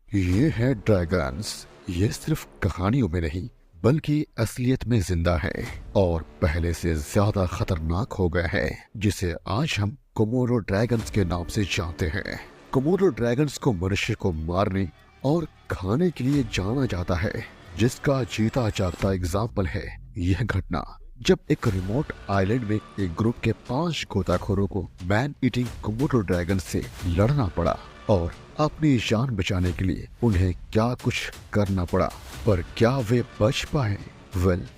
ये है ड्रैगन्स। ये सिर्फ कहानियों में नहीं बल्कि असलियत में जिंदा है और पहले से ज्यादा खतरनाक हो गया है, जिसे आज हम कोमोडो ड्रैगन्स के नाम से जानते हैं। कोमोडो ड्रैगन्स को मनुष्य को मारने और खाने के लिए जाना जाता है, जिसका जीता जागता एग्जाम्पल है यह घटना जब एक रिमोट आइलैंड में एक ग्रुप के 5 गोताखोरों को मैन ईटिंग कोमोडो ड्रैगन से लड़ना पड़ा और अपनी जान बचाने के लिए उन्हें क्या कुछ करना पड़ा। पर क्या वे बच पाए?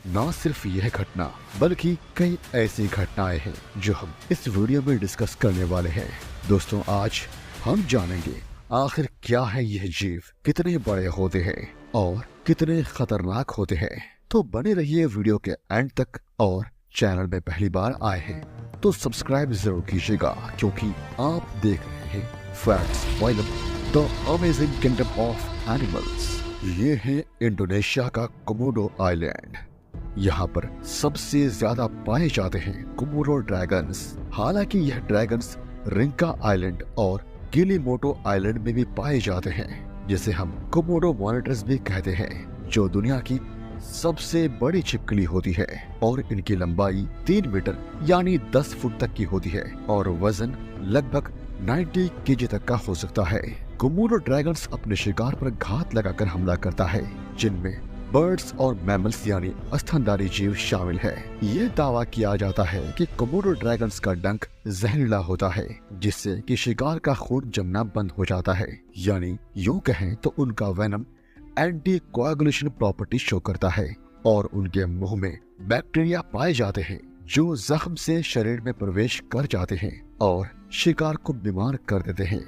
ना सिर्फ यह घटना बल्कि कई ऐसी घटनाएं हैं जो हम इस वीडियो में डिस्कस करने वाले हैं। दोस्तों, आज हम जानेंगे आखिर क्या है यह जीव, कितने बड़े होते हैं और कितने खतरनाक होते हैं। तो बने रहिए वीडियो के एंड तक, और चैनल में पहली बार आए हैं तो सब्सक्राइब जरूर कीजिएगा, क्योंकि आप देख रहे हैं facts wild the amazing kingdom of animals. ये है इंडोनेशिया का कोमोडो आइलैंड। यहाँ पर सबसे ज्यादा पाए जाते हैं कोमोडो ड्रैगन्स। हालांकि यह ड्रैगन्स रिंका आइलैंड और गिलिमोटो आइलैंड में भी पाए जाते हैं, जिसे हम कोमोडो मॉनिटर्स भी कहते हैं, जो दुनिया की सबसे बड़ी छिपकली होती है और इनकी लंबाई 3 मीटर यानी 10 फुट तक की होती है और वजन लगभग 90 केजी तक का हो सकता है। कोमोडो ड्रैगन्स अपने शिकार पर घात लगाकर हमला करता है, जिनमें बर्ड्स और मैमल्स यानी स्तनधारी जीव शामिल है। यह दावा किया जाता है कि कोमोडो ड्रैगन्स का डंक जहरीला होता है, जिससे कि शिकार का खून जमना बंद हो जाता है। यानी यूं कहें तो उनका venom anti coagulation property show करता है और उनके मुंह में बैक्टीरिया पाए जाते हैं जो जख्म से शरीर में प्रवेश कर जाते हैं और शिकार को बीमार कर देते हैं।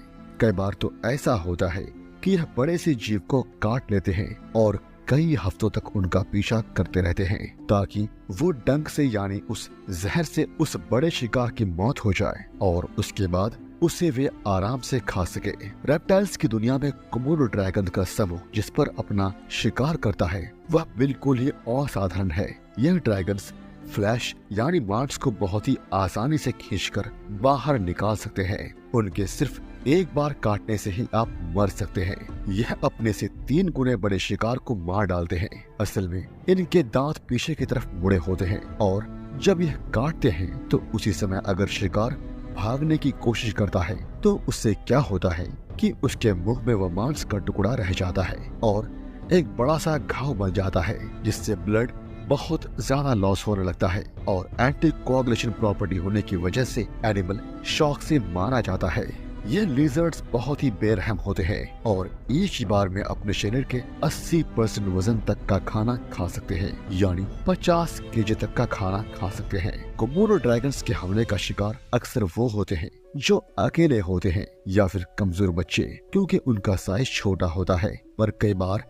कई बार तो ऐसा होता है कि यह बड़े से जीव को काट लेते हैं और कई हफ्तों तक उनका पीछा करते रहते हैं, ताकि वो डंक से यानी उस जहर से उस बड़े शिकार की मौत हो जाए और उसके बाद उसे वे आराम से खा सके। रेप्टाइल्स की दुनिया में कोमोडो ड्रैगन का समूह जिस पर अपना शिकार करता है वह बिल्कुल ही असाधारण है। यह ड्रैगन्स फ्लैश यानी मांस को बहुत ही आसानी से खींचकर बाहर निकाल सकते हैं। उनके सिर्फ एक बार काटने से ही आप मर सकते हैं। यह अपने से 3 गुने बड़े शिकार को मार डालते हैं। असल में इनके दांत पीछे की तरफ मुड़े होते हैं और जब यह काटते हैं तो उसी समय अगर शिकार भागने की कोशिश करता है तो उससे क्या होता है कि उसके मुंह में वह मांस का टुकड़ा रह जाता है और एक बड़ा सा घाव बन जाता है, जिससे ब्लड बहुत ज्यादा लॉस होने लगता है और एंटी कोएगुलेशन प्रॉपर्टी होने की वजह से एनिमल शॉक से मारा जाता है। ये लिजर्ड्स बहुत ही बेरहम होते हैं और एक ही बार में अपने शरीर के 80% वजन तक का खाना खा सकते हैं, यानी 50 केजी तक का खाना खा सकते हैं। कोमोडो ड्रैगन्स के हमले का शिकार अक्सर वो होते हैं जो अकेले होते हैं या फिर कमजोर बच्चे, क्योंकि उनका साइज छोटा होता है। पर कई बार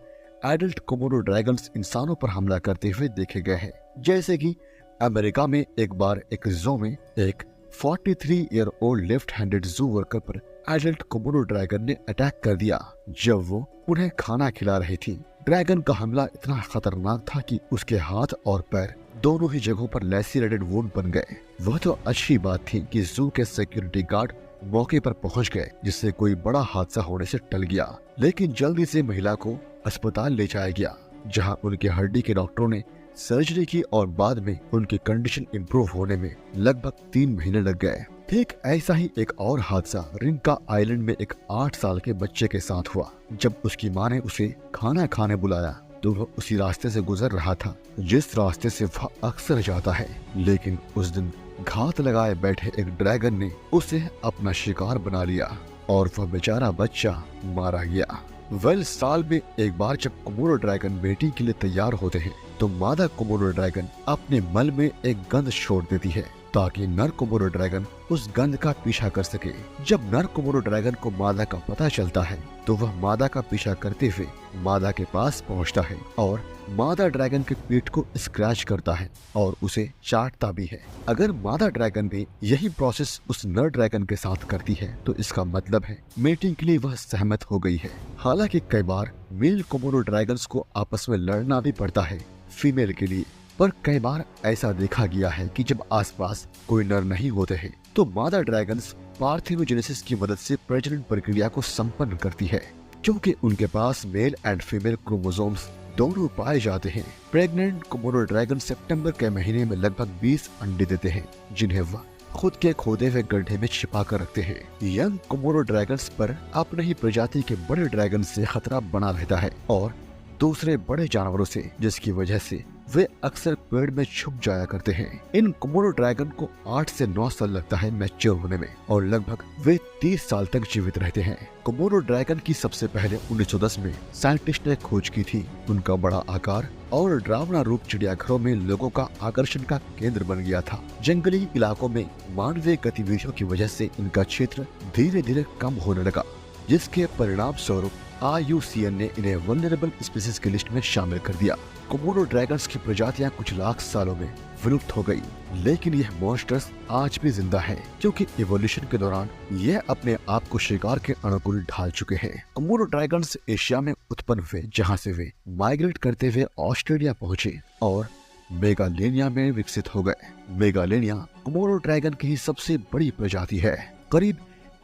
एडल्ट कोमोडो ड्रैगन्स इंसानों पर हमला करते हुए देखे गए हैं, जैसे कि अमेरिका में एक बार एक जू में एक 43 ईयर ओल्ड लेफ्ट हैंडेड जू वर्कर पर एडल्ट कोमोडो ड्रैगन ने अटैक कर दिया जब वो उन्हें खाना खिला रही थी। ड्रैगन का हमला इतना खतरनाक था कि उसके हाथ और पैर दोनों ही जगहों पर लैसिरेटेड वुंड बन गए। वह तो अच्छी बात थी कि जू के सिक्योरिटी गार्ड मौके पर पहुंच गए, जिससे कोई बड़ा हादसा होने से टल गया। लेकिन जल्दी से महिला को अस्पताल ले जाया गया, जहां उनके हड्डी के डॉक्टरों ने सर्जरी की और बाद में उनकी कंडीशन इंप्रूव होने में लगभग 3 महीने लग गए। ठीक ऐसा ही एक और हादसा रिंका आइलैंड में एक 8 साल के बच्चे के साथ हुआ। जब उसकी मां ने उसे खाना खाने बुलाया तो वह उसी रास्ते से गुजर रहा था जिस रास्ते से वह अक्सर जाता है, लेकिन उस दिन घात लगाए बैठे एक ड्रैगन ने उसे अपना शिकार बना लिया और वह बेचारा बच्चा मारा गया। साल में एक बार जब कोमोडो ड्रैगन बेटी के लिए तैयार होते हैं तो मादा कोमोडो ड्रैगन अपने मल में एक गंध छोड़ देती है ताकि नर कोमोडो ड्रैगन उस गंध का पीछा कर सके। जब नर कोमोडो ड्रैगन को मादा का पता चलता है तो वह मादा का पीछा करते हुए मादा के पास पहुंचता है और मादा ड्रैगन के पीठ को स्क्रैच करता है और उसे चाटता भी है। अगर मादा ड्रैगन भी यही प्रोसेस उस नर ड्रैगन के साथ करती है तो इसका मतलब है मेटिंग के लिए वह सहमत हो गई है। हालांकि कई बार मेल कोमोडो ड्रैगन्स को आपस में लड़ना भी पड़ता है फीमेल के लिए, पर कई बार ऐसा देखा गया है कि जब आसपास कोई नर नहीं होते हैं तो मादा ड्रैगन्स पार्थेनोजेनेसिस की मदद से प्रजनन प्रक्रिया को संपन्न करती है। क्योंकि उनके पास मेल एंड फीमेल क्रोमोसोम्स दोनों पाए जाते हैं। प्रेग्नेंट कोमोडो ड्रैगन सितंबर के महीने में लगभग 20 अंडे देते हैं, जिन्हें वह खुद के खोदे हुए गड्ढे में छिपा कर रखते हैं। यंग कोमोडो ड्रैगन्स पर अपने ही प्रजाति के बड़े ड्रैगन से खतरा बना रहता है और दूसरे बड़े जानवरों से, जिसकी वजह से वे अक्सर पेड़ में छुप जाया करते हैं। इन कोमोडो ड्रैगन को 8 से 9 साल लगता है मैच्योर होने में और लगभग वे 30 साल तक जीवित रहते हैं। कोमोडो ड्रैगन की सबसे पहले 1910 में साइंटिस्ट ने खोज की थी। उनका बड़ा आकार और डरावना रूप चिड़ियाघरों में लोगों का आकर्षण का केंद्र बन गया था। जंगली इलाकों में मानवीय गतिविधियों की वजह से इनका क्षेत्र धीरे धीरे कम होने लगा, जिसके परिणाम स्वरूप IUCN ने इन्हें वल्नरेबल स्पीसीज की लिस्ट में शामिल कर दिया। कोमोडो ड्रैगन्स की प्रजातियां कुछ लाख सालों में विलुप्त हो गई, लेकिन यह मॉन्स्टर्स आज भी जिंदा है क्योंकि इवोल्यूशन के दौरान यह अपने आप को शिकार के अनुकूल ढाल चुके हैं। कोमोडो ड्रैगन्स एशिया में उत्पन्न हुए, जहां से वे माइग्रेट करते हुए ऑस्ट्रेलिया पहुंचे और मेगालेनिया में विकसित हो गए। मेगालेनिया कोमोडो ड्रैगन की सबसे बड़ी प्रजाति है। करीब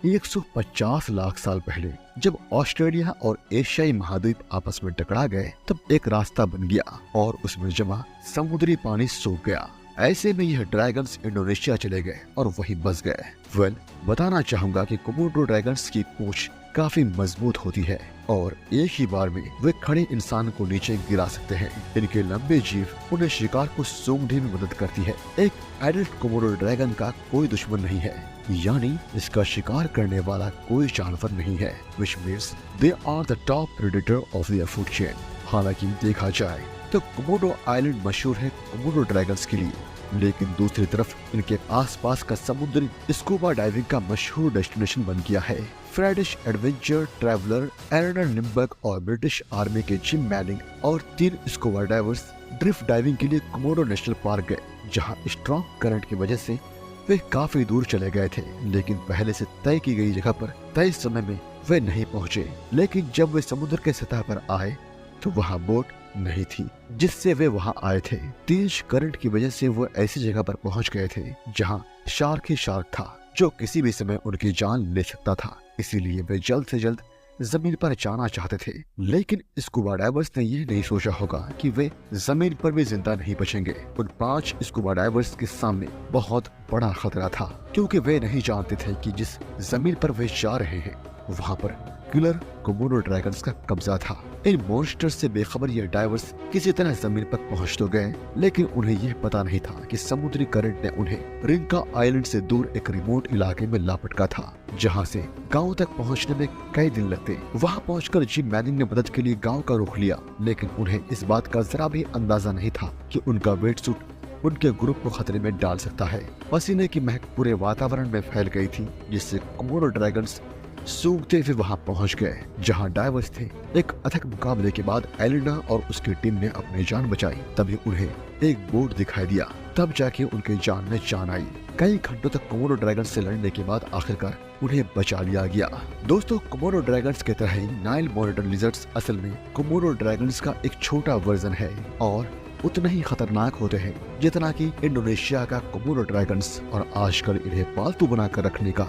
150 लाख साल पहले जब ऑस्ट्रेलिया और एशियाई महाद्वीप आपस में टकरा गए, तब एक रास्ता बन गया और उसमें जमा समुद्री पानी सूख गया। ऐसे में यह ड्रैगन्स इंडोनेशिया चले गए और वहीं बस गए। बताना चाहूंगा कि कोमोडो ड्रैगन्स की पूंछ काफी मजबूत होती है और एक ही बार में वे खड़े इंसान को नीचे गिरा सकते हैं। इनके लंबे जीभ उन्हें शिकार को सूंघने में मदद करती है। एक एडल्ट कोमोडो ड्रैगन का कोई दुश्मन नहीं है, यानी इसका शिकार करने वाला कोई जानवर नहीं है, which means they are the top predator of their food chain। हालांकि देखा जाए तो कोमोडो आइलैंड मशहूर है कोमोडो ड्रैगन्स के लिए, लेकिन दूसरी तरफ इनके आसपास का समुद्री स्कूबा डाइविंग का मशहूर डेस्टिनेशन बन गया है। फ्रेडिश एडवेंचर ट्रैवलर एरनर लिम्बर्ग और ब्रिटिश आर्मी के जिम मैनिंग और 3 स्कूबा डाइवर्स ड्रिफ्ट डाइविंग के लिए कोमोडो नेशनल पार्क गए, जहां स्ट्रॉन्ग करंट की वजह से वे काफी दूर चले गए थे, लेकिन पहले से तय की गई जगह पर तय समय में वे नहीं पहुंचे। लेकिन जब वे समुद्र के सतह पर आए तो वहां बोट नहीं थी जिससे वे वहां आए थे। तेज करंट की वजह से वो ऐसी जगह पर पहुंच गए थे जहां शार्क ही शार्क था, जो किसी भी समय उनकी जान ले सकता था। इसीलिए वे जल्द से जल्द जमीन पर जाना चाहते थे, लेकिन स्कूबा डाइवर्स ने यह नहीं सोचा होगा कि वे जमीन पर भी जिंदा नहीं बचेंगे। उन 5 स्कूबा डाइवर्स के सामने बहुत बड़ा खतरा था, क्योंकि वे नहीं जानते थे कि जिस जमीन पर वे जा रहे हैं वहां पर किलर कोमोडो ड्रैगन्स का कब्जा था। इन मॉन्स्टर्स से बेखबर ये डाइवर्स किसी तरह जमीन पर पहुंच तो गए, लेकिन उन्हें यह पता नहीं था कि समुद्री करंट ने उन्हें रिंका आइलैंड से दूर एक रिमोट इलाके में लापटका था, जहां से गांव तक पहुंचने में कई दिन लगते। वहां पहुंचकर जिम मैनिंग ने मदद के लिए गांव का रुख लिया, लेकिन उन्हें इस बात का जरा भी अंदाजा नहीं था कि उनका वेट सूट उनके ग्रुप को खतरे में डाल सकता है। पसीने की महक पूरे वातावरण में फैल गई थी, जिससे कोमोडो ड्रैगन्स सूखते हुए वहां पहुंच गए जहां डाइवर्स थे। एक अथक मुकाबले के बाद एलिना और उसकी टीम ने अपनी जान बचाई। तभी उन्हें एक बोट दिखाई दिया, तब जाके उनके जान में जान आई। कई घंटों तक कोमोडो ड्रैगन से लड़ने के बाद आखिरकार उन्हें बचा लिया गया। दोस्तों, कोमोडो ड्रैगन्स के तरह ही नाइल मॉनिटर लिजर्ड्स असल में कोमोडो ड्रैगन्स का एक छोटा वर्जन है और उतने ही खतरनाक होते हैं जितना कि इंडोनेशिया का कोमोडो ड्रैगन्स, और आजकल इन्हें पालतू बनाकर रखने का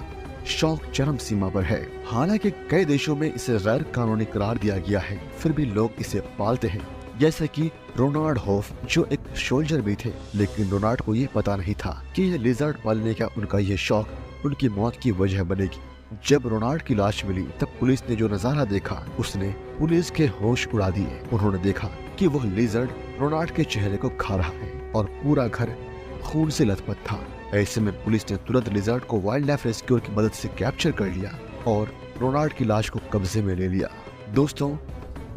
शौक चरम सीमा पर है। हालांकि कई देशों में इसे गैर कानूनी करार दिया गया है, फिर भी लोग इसे पालते हैं, जैसे कि रोनाल्ड होफ, जो एक सोल्जर भी थे, लेकिन रोनाल्ड को ये पता नहीं था कि ये लिजर्ड पालने का उनका ये शौक उनकी मौत की वजह बनेगी। जब रोनाल्ड की लाश मिली तब पुलिस ने जो नजारा देखा उसने पुलिस के होश उड़ा दिए। उन्होंने देखा कि वह लिजर्ड रोनाल्ड के चेहरे को खा रहा है और पूरा घर खून से लथपथ था। ऐसे में पुलिस ने तुरंत लिजर्ड को वाइल्ड लाइफ रेस्क्यूअर की मदद से कैप्चर कर लिया और रोनाल्ड की लाश को कब्जे में ले लिया। दोस्तों,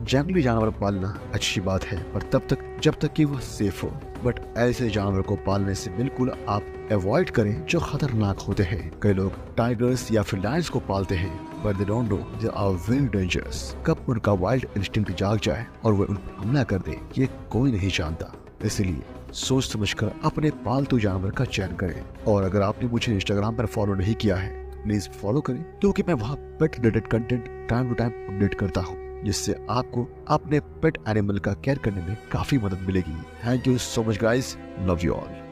जंगली जानवर पालना अच्छी बात है, पर तब तक जब तक कि वह सेफ हो। बट ऐसे जानवर को पालने से बिल्कुल आप अवॉइड करें जो खतरनाक होते हैं। कई लोग टाइगर्स या फिर लायंस को पालते हैं, but they don't know they are very dangerous। कब उनका वाइल्ड इंस्टिंक्ट जाग जाए और वह उन पर हमला कर दे, ये कोई नहीं जानता। इसलिए सोच समझकर अपने पालतू जानवर का चयन करें। और अगर आपने मुझे इंस्टाग्राम पर फॉलो नहीं किया है, प्लीज फॉलो करें, क्योंकि मैं वहाँ pet related content time to time update करता हूँ, जिससे आपको अपने पेट एनिमल का केयर करने में काफी मदद मिलेगी। Thank you so much guys, love you all.